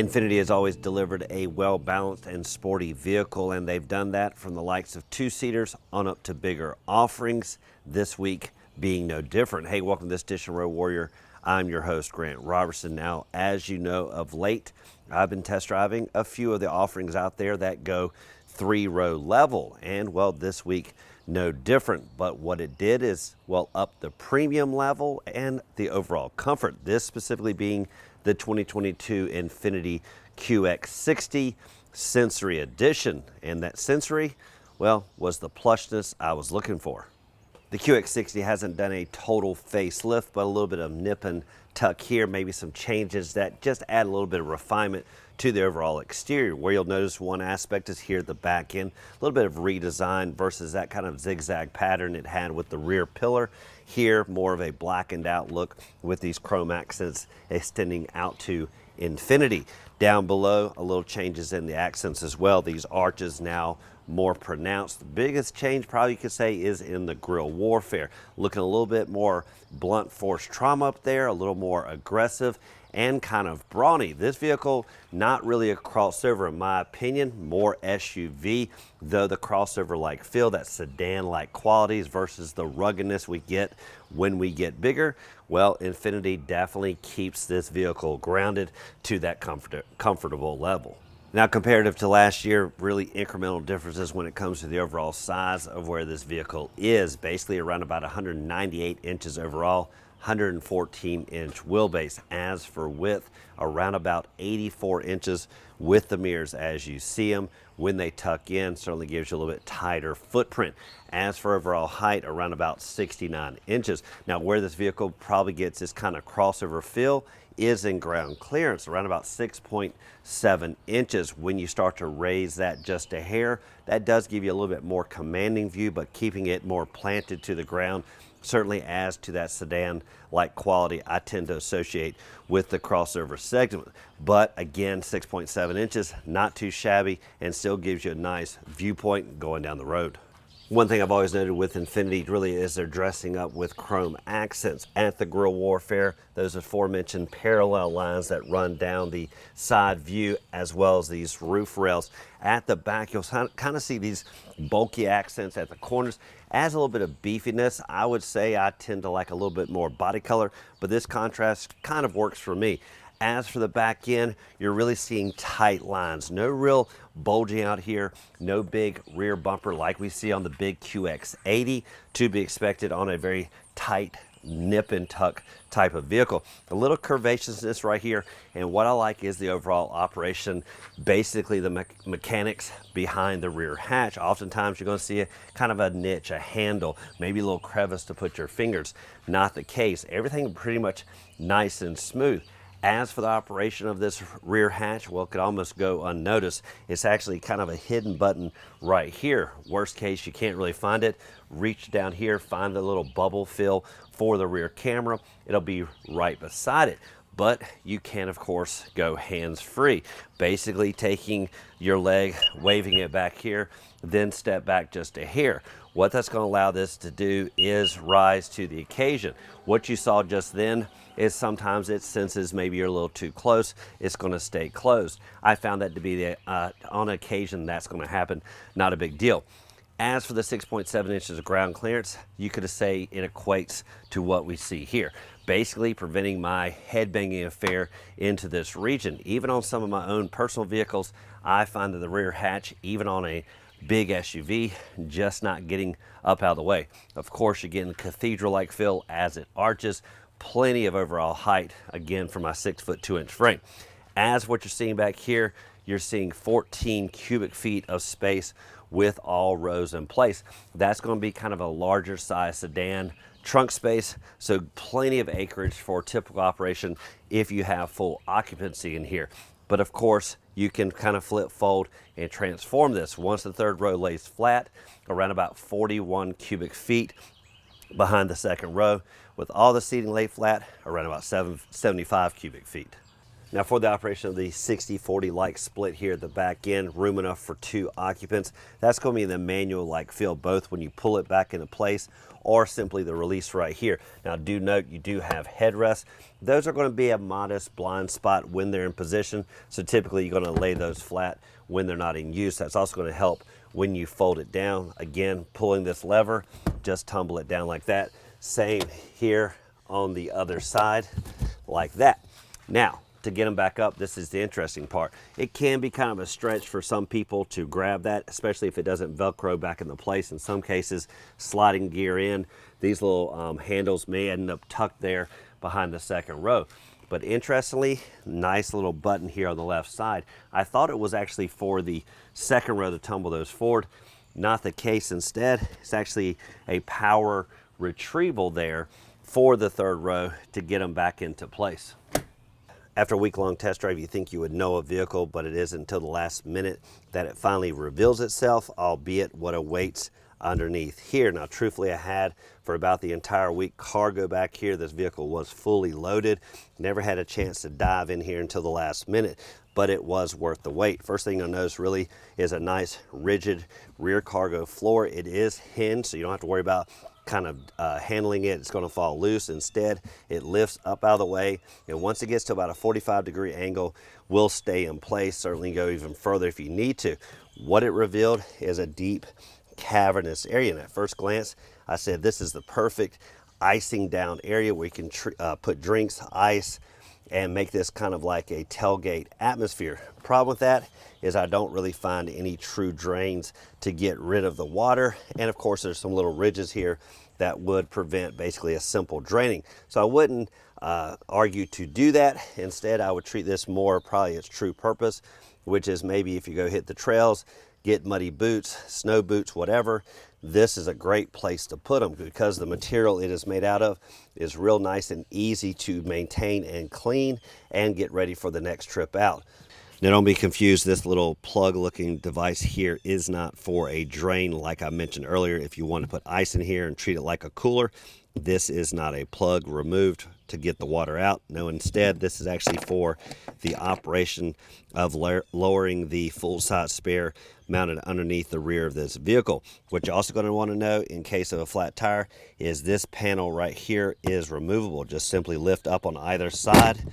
Infiniti has always delivered a well-balanced and sporty vehicle, and they've done that from the likes of two-seaters on up to bigger offerings, this week being no different. Hey, welcome to this edition of Road Warrior. I'm your host, Grant Roberson. Now, as you know, of late, I've been test driving a few of the offerings out there that go three-row level, and well, this week, no different. But what it did is, well, up the premium level and the overall comfort. This specifically being the 2022 Infiniti QX60 Sensory Edition. And that sensory, well, was the plushness I was looking for. The QX60 hasn't done a total facelift, but a little bit of nip and tuck here, maybe some changes that just add a little bit of refinement to the overall exterior. Where you'll notice one aspect is here at the back end, a little bit of redesign versus that kind of zigzag pattern it had with the rear pillar. Here, more of a blackened out look with these chrome accents extending out to infinity. Down below, a little changes in the accents as well. These arches now more pronounced. The biggest change probably you could say is in the grille warfare. Looking a little bit more blunt force trauma up there, a little more aggressive and kind of brawny. This vehicle, not really a crossover in my opinion, more SUV, though the crossover-like feel, that sedan-like qualities versus the ruggedness we get when we get bigger. Well, Infiniti definitely keeps this vehicle grounded to that comfortable level. Now, comparative to last year, really incremental differences when it comes to the overall size of where this vehicle is. Basically around about 198 inches overall, 114-inch wheelbase. As for width, around about 84 inches with the mirrors as you see them. When they tuck in, certainly gives you a little bit tighter footprint. As for overall height, around about 69 inches. Now, where this vehicle probably gets this kind of crossover feel is in ground clearance, around about 6.7 inches. When you start to raise that just a hair, that does give you a little bit more commanding view, but keeping it more planted to the ground certainly adds to that sedan-like quality I tend to associate with the crossover segment. But again, 6.7 inches, not too shabby, and still gives you a nice viewpoint going down the road. One thing I've always noted with Infiniti really is they're dressing up with chrome accents at the grille warfare. Those aforementioned parallel lines that run down the side view, as well as these roof rails. At the back, you'll kind of see these bulky accents at the corners. Adds a little bit of beefiness. I would say I tend to like a little bit more body color, but this contrast kind of works for me. As for the back end, you're really seeing tight lines. No real bulging out here, no big rear bumper like we see on the big QX80, to be expected on a very tight nip and tuck type of vehicle. A little curvaceousness right here, and what I like is the overall operation, basically the mechanics behind the rear hatch. Oftentimes you're going to see a kind of a niche, a handle, maybe a little crevice to put your fingers. Not the case. Everything pretty much nice and smooth. As for the operation of this rear hatch, well, it could almost go unnoticed. It's actually kind of a hidden button right here. Worst case, you can't really find it. Reach down here, find the little bubble fill for the rear camera. It'll be right beside it. But you can, of course, go hands-free. Basically taking your leg, waving it back here, then step back just a hair. What that's going to allow this to do is rise to the occasion. What you saw just then is sometimes it senses maybe you're a little too close, it's going to stay closed. I found that to be the, on occasion that's going to happen, not a big deal. As for the 6.7 inches of ground clearance, you could say it equates to what we see here. Basically preventing my headbanging affair into this region. Even on some of my own personal vehicles, I find that the rear hatch, even on a big SUV, just not getting up out of the way. Of course, you're getting cathedral-like feel as it arches. Plenty of overall height, again, for my 6'2" frame. As what you're seeing back here, you're seeing 14 cubic feet of space with all rows in place. That's going to be kind of a larger size sedan trunk space, so plenty of acreage for typical operation if you have full occupancy in here. But of course, you can kind of flip, fold, and transform this. Once the third row lays flat, around about 41 cubic feet behind the second row, with all the seating laid flat, around about 75 cubic feet. Now for the operation of the 60-40-like split here at the back end, room enough for 2 occupants. That's going to be the manual-like feel, both when you pull it back into place or simply the release right here. Now do note you do have headrests. Those are going to be a modest blind spot when they're in position, so typically you're going to lay those flat when they're not in use. That's also going to help when you fold it down. Again, pulling this lever, just tumble it down like that. Same here on the other side, like that. Now, to get them back up, this is the interesting part. It can be kind of a stretch for some people to grab that, especially if it doesn't Velcro back into place. In some cases, sliding gear in, these little handles may end up tucked there behind the second row. But interestingly, nice little button here on the left side. I thought it was actually for the second row to tumble those forward. Not the case. Instead, it's actually a power retrieval there for the third row to get them back into place. After a week-long test drive, you think you would know a vehicle, but it isn't until the last minute that it finally reveals itself, albeit what awaits underneath here. Now, truthfully, I had for about the entire week cargo back here. This vehicle was fully loaded. Never had a chance to dive in here until the last minute, but it was worth the wait. First thing you'll notice really is a nice rigid rear cargo floor. It is hinged, so you don't have to worry about kind of handling it. It's going to fall loose. Instead, it lifts up out of the way, and once it gets to about a 45-degree angle, will stay in place. Certainly go even further if you need to. What it revealed is a deep cavernous area. And at first glance, I said this is the perfect icing down area where you can put drinks, ice, and make this kind of like a tailgate atmosphere. Problem with that is I don't really find any true drains to get rid of the water. And of course, there's some little ridges here that would prevent basically a simple draining. So I wouldn't argue to do that. Instead, I would treat this more probably its true purpose, which is maybe if you go hit the trails, get muddy boots, snow boots, whatever, this is a great place to put them because the material it is made out of is real nice and easy to maintain and clean and get ready for the next trip out. Now don't be confused, this little plug looking device here is not for a drain like I mentioned earlier. If you want to put ice in here and treat it like a cooler, this is not a plug removed to get the water out. No, instead this is actually for the operation of lowering the full-size spare mounted underneath the rear of this vehicle. What you're also going to want to know in case of a flat tire is this panel right here is removable. Just simply lift up on either side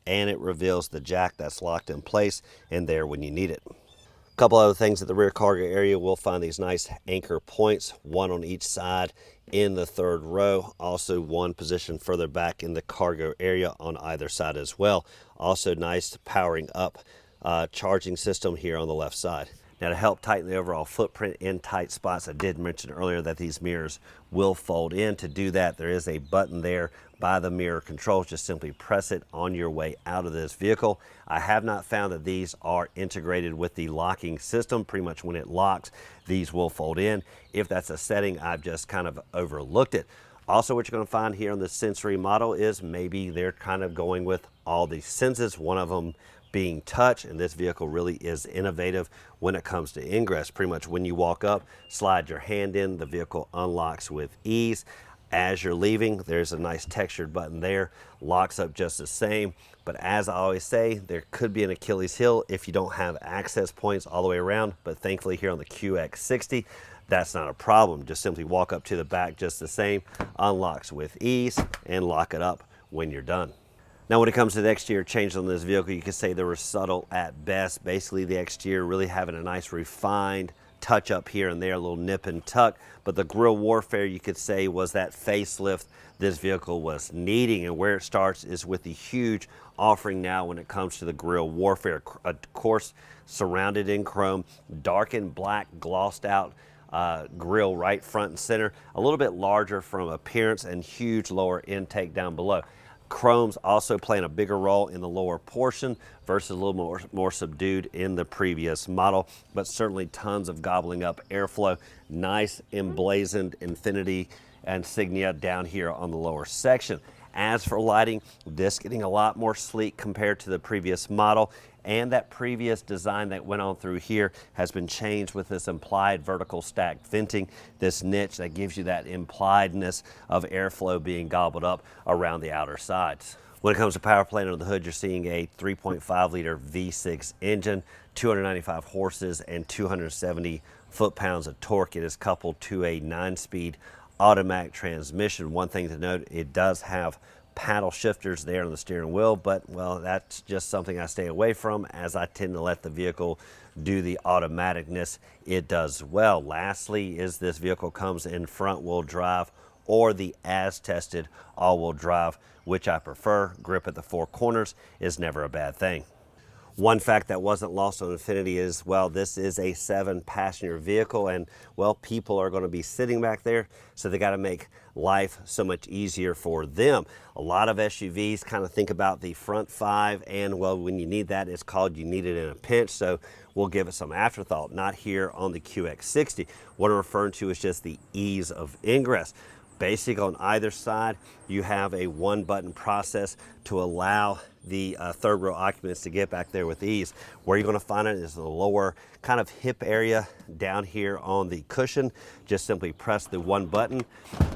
and it reveals the jack that's locked in place and there when you need it. A couple other things at the rear cargo area, we'll find these nice anchor points, one on each side in the third row, also one position further back in the cargo area on either side as well. Also nice powering up charging system here on the left side. Now to help tighten the overall footprint in tight spots, I did mention earlier that these mirrors will fold in. To do that, there is a button there by the mirror controls. Just simply press it on your way out of this vehicle. I have not found that these are integrated with the locking system. Pretty much when it locks, these will fold in. If that's a setting, I've just kind of overlooked it. Also, what you're going to find here on the Sensory model is maybe they're kind of going with all these senses, one of them being touch, and this vehicle really is innovative when it comes to ingress. Pretty much when you walk up, slide your hand in, the vehicle unlocks with ease. As you're leaving, there's a nice textured button there, locks up just the same. But as I always say, there could be an Achilles heel if you don't have access points all the way around, but thankfully here on the QX60, that's not a problem. Just simply walk up to the back just the same, unlocks with ease, and lock it up when you're done. Now when it comes to the exterior changes on this vehicle, you could say they were subtle at best. Basically the exterior really having a nice refined touch up here and there, a little nip and tuck, but the grille warfare you could say was that facelift this vehicle was needing. And where it starts is with the huge offering now when it comes to the grille warfare. Of course, surrounded in chrome, darkened black glossed out grille right front and center, a little bit larger from appearance and huge lower intake down below. Chrome's also playing a bigger role in the lower portion versus a little more subdued in the previous model, but certainly tons of gobbling up airflow. Nice emblazoned Infiniti insignia down here on the lower section. As for lighting, this getting a lot more sleek compared to the previous model, and that previous design that went on through here has been changed with this implied vertical stacked venting, this niche that gives you that impliedness of airflow being gobbled up around the outer sides. When it comes to power plant under the hood, you're seeing a 3.5 liter V6 engine, 295 horses and 270 foot-pounds of torque. It is coupled to a 9-speed automatic transmission. One thing to note, it does have paddle shifters there on the steering wheel, but well, that's just something I stay away from, as I tend to let the vehicle do the automaticness it does well. Lastly, is this vehicle comes in front wheel drive or the as tested all wheel drive, which I prefer. Grip at the four corners is never a bad thing. One fact that wasn't lost on Infiniti is, well, this is a 7-passenger vehicle, and well, people are going to be sitting back there, so they got to make life so much easier for them. A lot of SUVs kind of think about the front 5, and well, when you need that, it's called you need it in a pinch, so we'll give it some afterthought. Not here on the QX60. What I'm referring to is just the ease of ingress. Basic on either side, you have a one-button process to allow the third row occupants to get back there with ease. Where you're going to find it is the lower kind of hip area down here on the cushion. Just simply press the one button.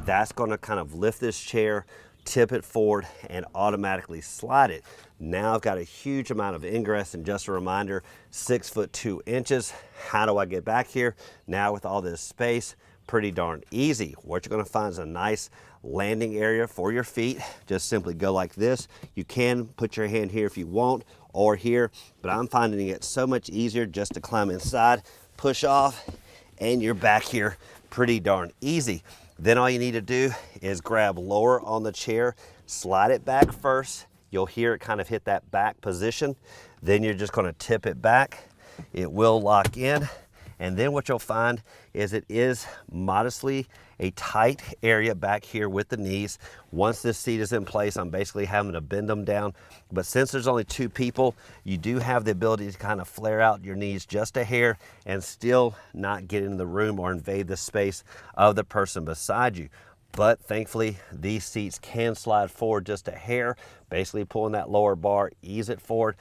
That's going to kind of lift this chair, tip it forward, and automatically slide it. Now I've got a huge amount of ingress, and just a reminder, 6 foot 2 inches. How do I get back here? Now with all this space, pretty darn easy. What you're going to find is a nice landing area for your feet. Just simply go like this. You can put your hand here if you want, or here, but I'm finding it so much easier just to climb inside, push off, and you're back here pretty darn easy. Then all you need to do is grab lower on the chair, slide it back first. You'll hear it kind of hit that back position. Then you're just going to tip it back. It will lock in. And then what you'll find is it is modestly a tight area back here with the knees. Once this seat is in place, I'm basically having to bend them down. But since there's only 2 people, you do have the ability to kind of flare out your knees just a hair and still not get in the room or invade the space of the person beside you. But thankfully, these seats can slide forward just a hair, basically pulling that lower bar, ease it forward,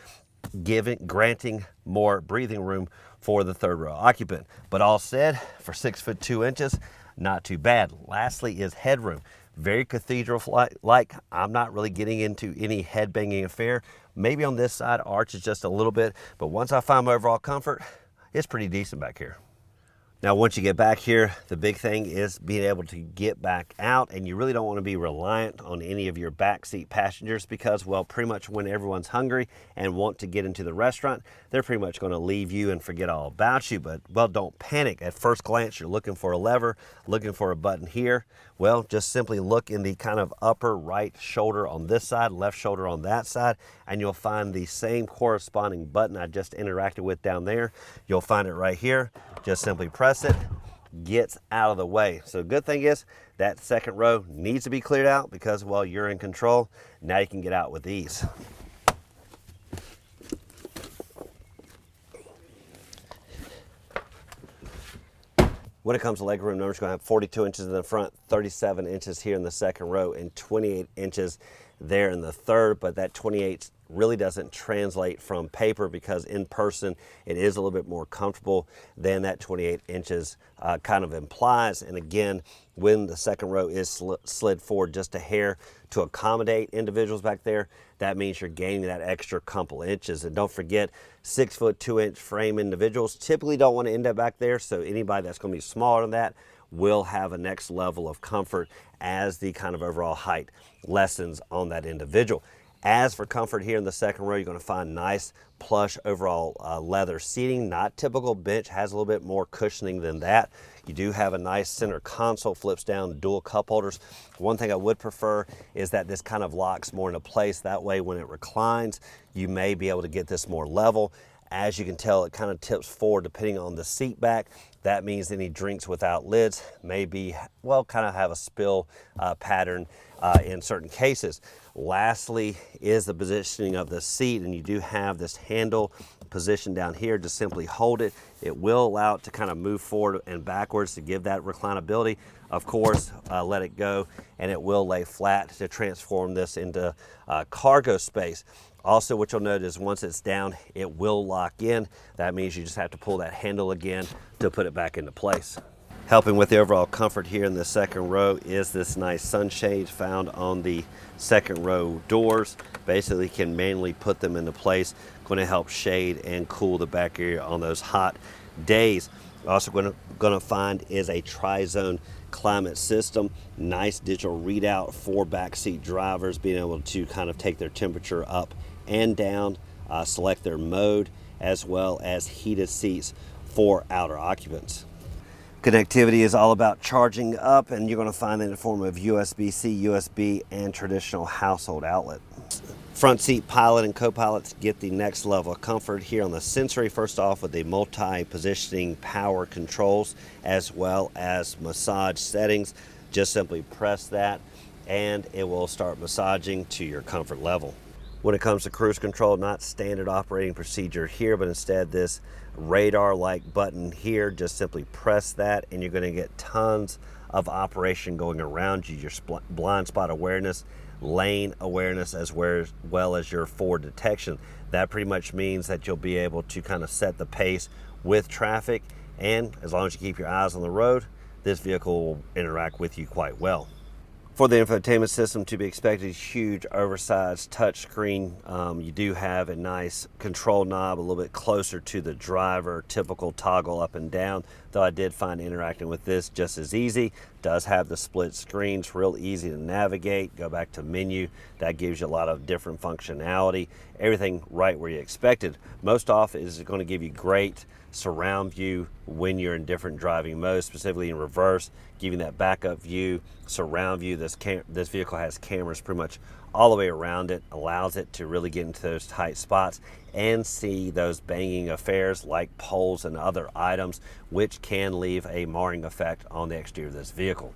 granting more breathing room for the third row occupant. But all said, for 6 foot 2 inches, not too bad. Lastly is headroom. Very cathedral-like. I'm not really getting into any head-banging affair. Maybe on this side, arches just a little bit, but once I find my overall comfort, it's pretty decent back here. Now, once you get back here, the big thing is being able to get back out, and you really don't want to be reliant on any of your backseat passengers because, well, pretty much when everyone's hungry and want to get into the restaurant, they're pretty much going to leave you and forget all about you. But, well, don't panic. At first glance, you're looking for a lever, looking for a button here. Well, just simply look in the kind of upper right shoulder on this side, left shoulder on that side, and you'll find the same corresponding button I just interacted with down there. You'll find it right here. Just simply press it, gets out of the way. So the good thing is that second row needs to be cleared out because, well, you're in control. Now you can get out with ease. When it comes to legroom numbers, you're going to have 42 inches in the front, 37 inches here in the second row, and 28 inches there in the third, but that 28 really doesn't translate from paper because in person it is a little bit more comfortable than that 28 inches kind of implies. And again, when the second row is slid forward just a hair to accommodate individuals back there, that means you're gaining that extra couple inches. And don't forget, 6 foot 2 inch frame individuals typically don't want to end up back there, so anybody that's going to be smaller than that will have a next level of comfort as the kind of overall height lessens on that individual. As for comfort here in the second row, you're going to find nice plush overall leather seating. Not typical bench, has a little bit more cushioning than that. You do have a nice center console, flips down, dual cup holders. One thing I would prefer is that this kind of locks more into place. That way when it reclines, you may be able to get this more level. As you can tell, it kind of tips forward depending on the seat back. That means any drinks without lids may be, well, kind of have a spill pattern in certain cases. Lastly is the positioning of the seat, and you do have this handle position down here. Just simply hold it. It will allow it to kind of move forward and backwards to give that reclinability. Of course, let it go and it will lay flat to transform this into cargo space. Also, what you'll notice, once it's down, it will lock in. That means you just have to pull that handle again to put it back into place. Helping with the overall comfort here in the second row is this nice sunshade found on the second row doors. Basically can manually put them into place. Going to help shade and cool the back area on those hot days. Also gonna find is a tri-zone climate system. Nice digital readout for backseat drivers, being able to kind of take their temperature up and down, select their mode, as well as heated seats for outer occupants. Connectivity is all about charging up, and you're going to find it in the form of USB-C, USB, and traditional household outlet. Front seat pilot and co-pilots get the next level of comfort here on the Sensory. First off, with the multi-positioning power controls as well as massage settings. Just simply press that and it will start massaging to your comfort level. When it comes to cruise control, not standard operating procedure here, but instead this radar-like button here. Just simply press that and you're going to get tons of operation going around you. Your blind spot awareness, lane awareness, as well as your forward detection. That pretty much means that you'll be able to kind of set the pace with traffic, and as long as you keep your eyes on the road, this vehicle will interact with you quite well. For the infotainment system, to be expected, huge oversized touchscreen. You do have a nice control knob a little bit closer to the driver, typical toggle up and down, though I did find interacting with this just as easy. Does have the split screens, real easy to navigate. Go back to menu, that gives you a lot of different functionality. Everything right where you expected. Most off is going to give you great surround view when you're in different driving modes, specifically in reverse, giving that backup view, surround view. This vehicle has cameras pretty much all the way around it, allows it to really get into those tight spots and see those banging affairs like poles and other items, which can leave a marring effect on the exterior of this vehicle.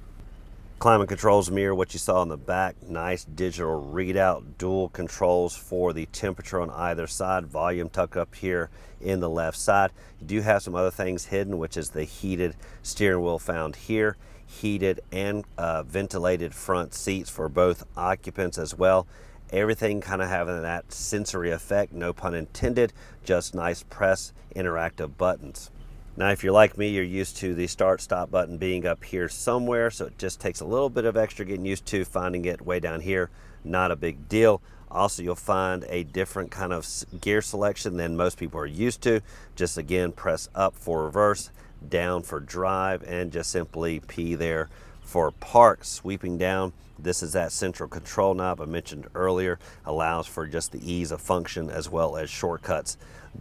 Climate controls mirror what you saw in the back. Nice digital readout, dual controls for the temperature on either side, volume tucked up here in the left side. You do have some other things hidden, which is the heated steering wheel found here, heated and ventilated front seats for both occupants as well. Everything kind of having that sensory effect, no pun intended, just nice press interactive buttons. Now, if you're like me, you're used to the start stop button being up here somewhere, so it just takes a little bit of extra getting used to. Finding it way down here, not a big deal. Also, you'll find a different kind of gear selection than most people are used to. Just again, press up for reverse, down for drive, and just simply P there for park. Sweeping down, this is that central control knob I mentioned earlier, allows for just the ease of function as well as shortcuts.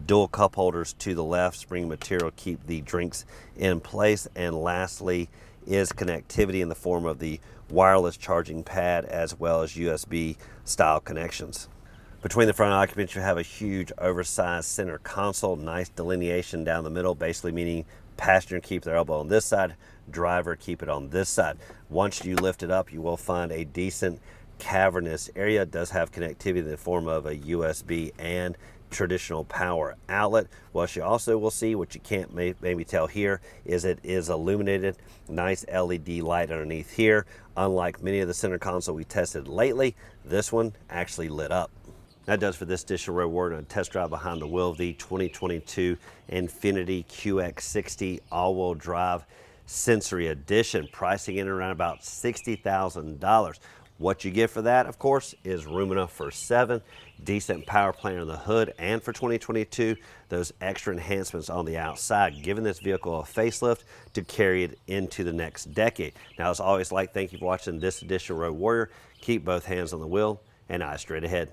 Dual cup holders to the left, spring material, keep the drinks in place. And lastly is connectivity in the form of the wireless charging pad as well as USB style connections. Between the front occupants, you have a huge oversized center console, nice delineation down the middle, basically meaning passenger keep their elbow on this side, driver keep it on this side. Once you lift it up, you will find a decent cavernous area. It does have connectivity in the form of a USB and traditional power outlet. What you also will see, what you can't maybe tell here, is it is illuminated, nice LED light underneath here. Unlike many of the center console we tested lately, this one actually lit up. That does for this edition of Road Warrior, and a test drive behind the wheel of the 2022 Infiniti QX60 all-wheel drive Sensory Edition, pricing in around about $60,000. What you get for that, of course, is room enough for 7, decent power plant on the hood, and for 2022, those extra enhancements on the outside, giving this vehicle a facelift to carry it into the next decade. Now, as always, thank you for watching this edition of Road Warrior. Keep both hands on the wheel and eyes straight ahead.